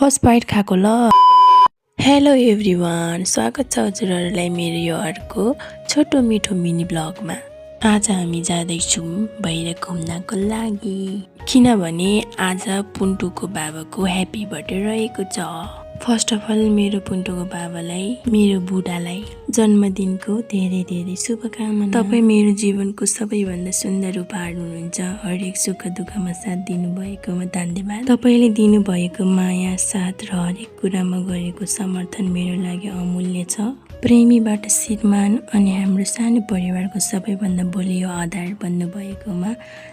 First bite खाएको ल। Hello everyone, स्वागत छ हजुरहरूलाई मेरो यो अर्को छोटो मिठो मिनी ब्लगमा। आज हामी जाँदैछौँ बाहिर घुम्नको लागि, किनभने आज पुन्टुको बाबाको ह्याप्पी बर्थडे रहेको छ। फर्स्ट अफ अल मेरो पुन्टुको बाबालाई, मेरो बुढालाई जन्मदिनको धेरै धेरै शुभकामना। तपाईँ मेरो जीवनको सबैभन्दा सुन्दर उपहार हुनुहुन्छ। हरेक सुख दुःखमा साथ दिनुभएकोमा धन्यवाद। तपाईँले दिनुभएको माया, साथ र हरेक कुरामा गरेको समर्थन मेरो लागि अमूल्य छ। प्रेमीबाट श्रीमान अनि हाम्रो सानो परिवारको सबैभन्दा बलियो आधार बन्नुभएकोमा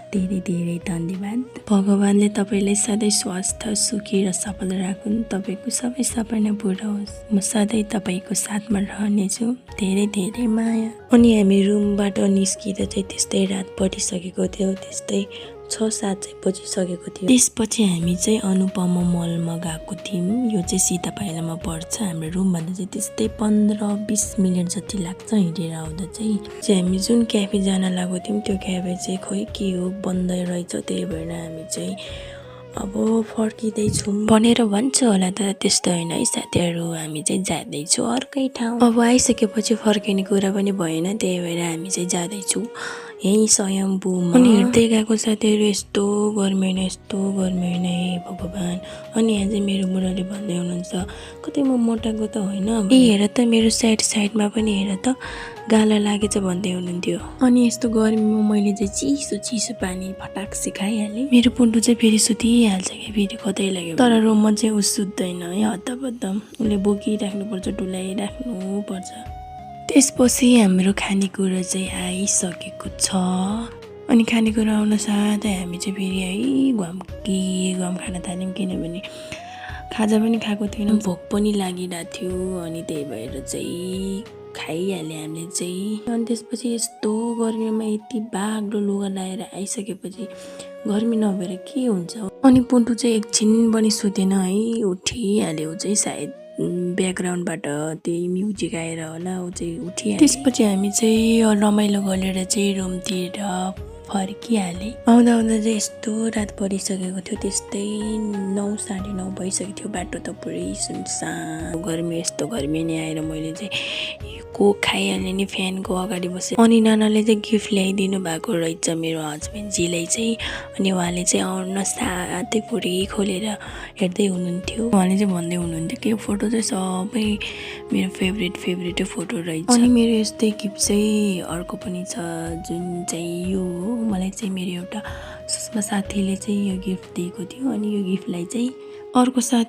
धेरै धेरै धन्यवाद। भगवानले तपाईँलाई सधैँ स्वस्थ, सुखी र सफल राखुन्। तपाईँको सबै सपना पुरा होस्। म सधैँ तपाईँको साथमा रहनेछु। धेरै धेरै माया। अनि हामी रुमबाट निस्किँदा चाहिँ त्यस्तै रात परिसकेको थियो, त्यस्तै 6-7 चाहिँ बजिसकेको थियो। त्यसपछि हामी चाहिँ अनुपमा मलमा गएको थियौँ। यो चाहिँ सीता पाइलामा पर्छ। हाम्रो रुमभन्दा चाहिँ त्यस्तै 15-20 मिनट जति लाग्छ हिँडेर आउँदा चाहिँ। हामी जुन क्याफे जान लागेको थियौँ त्यो क्याफे चाहिँ खोइ के हो, बन्द रहेछ। त्यही भएर हामी चाहिँ अब फर्किँदैछौँ भनेर भन्छु होला, तर त्यस्तो होइन है साथीहरू। हामी चाहिँ जाँदैछौँ अर्कै ठाउँ। अब आइसकेपछि फर्किने कुरा पनि भएन, त्यही भएर हामी चाहिँ जाँदैछौँ यही स्वयम्भूमा। अनि हिँड्दै गएको साथीहरू, यस्तो गर्मी होइन, यस्तो गर्मी होइन, हे भगवान। अनि यहाँ चाहिँ मेरो बुढाले भन्दै हुनुहुन्छ, कतै म मोटाको त होइन, ए हेर त मेरो साइडमा पनि हेर त गाला लागेछ भन्दै हुनुहुन्थ्यो। अनि यस्तो गर्मीमा मैले चाहिँ चिसो पानी फटाक्सी खाइहालेँ। मेरो पुन्टु चाहिँ फेरि सुतिहाल्छ कि फेरि कतै लाग्यो, तर रुममा चाहिँ ऊ सुत्दैन है, हद्दपद्दम उसले बोकिराख्नुपर्छ, डुलाइराख्नुपर्छ। त्यसपछि हाम्रो खानेकुरा चाहिँ आइसकेको छ। अनि खानेकुरा आउन साथै हामी चाहिँ फेरि है घम खान थाल्यौँ, किनभने खाजा पनि खाएको थिएन, भोक पनि लागिरहेको थियो। अनि त्यही भएर चाहिँ खाइहाल्यो हामीले चाहिँ। अनि त्यसपछि यस्तो गर्मीमा यति बाक्लो लुगा लगाएर आइसकेपछि गर्मी नभएर के हुन्छ। अनि पुन्टु चाहिँ एकछिन पनि सुतेन है, उठिहाल्यो चाहिँ सायद ब्याकग्राउन्डबाट त्यही म्युजिक आएर होला, ऊ चाहिँ उठिहाल्यो। त्यसपछि हामी चाहिँ रमाइलो गरेर चाहिँ रुमतिर फर्किहालेँ। आउँदा चाहिँ यस्तो रात परिसकेको थियो, त्यस्तै 9-9:30 भइसकेको थियो। बाटो त पुरै सुनसान, गर्मी यस्तो गर्मी नै आएर मैले चाहिँ कोक खाइहालेँ नि फ्यानको अगाडि बसेँ। अनि नानाले चाहिँ गिफ्ट ल्याइदिनु भएको रहेछ मेरो हस्बेन्डजीलाई चाहिँ। अनि उहाँले चाहिँ आउन साथै पुरै खोलेर हेर्दै हुनुहुन्थ्यो। उहाँले चाहिँ भन्दै हुनुहुन्थ्यो कि यो फोटो चाहिँ सबै मेरो फेभरेट फोटो रहेछ। अनि मेरो यस्तै गिफ्ट चाहिँ अर्को पनि छ, जुन चाहिँ यो हो। मलाई चाहिँ मेरो एउटा सुषमा साथीले चाहिँ यो गिफ्ट दिएको थियो। अनि यो गिफ्टलाई चाहिँ अर्को साथी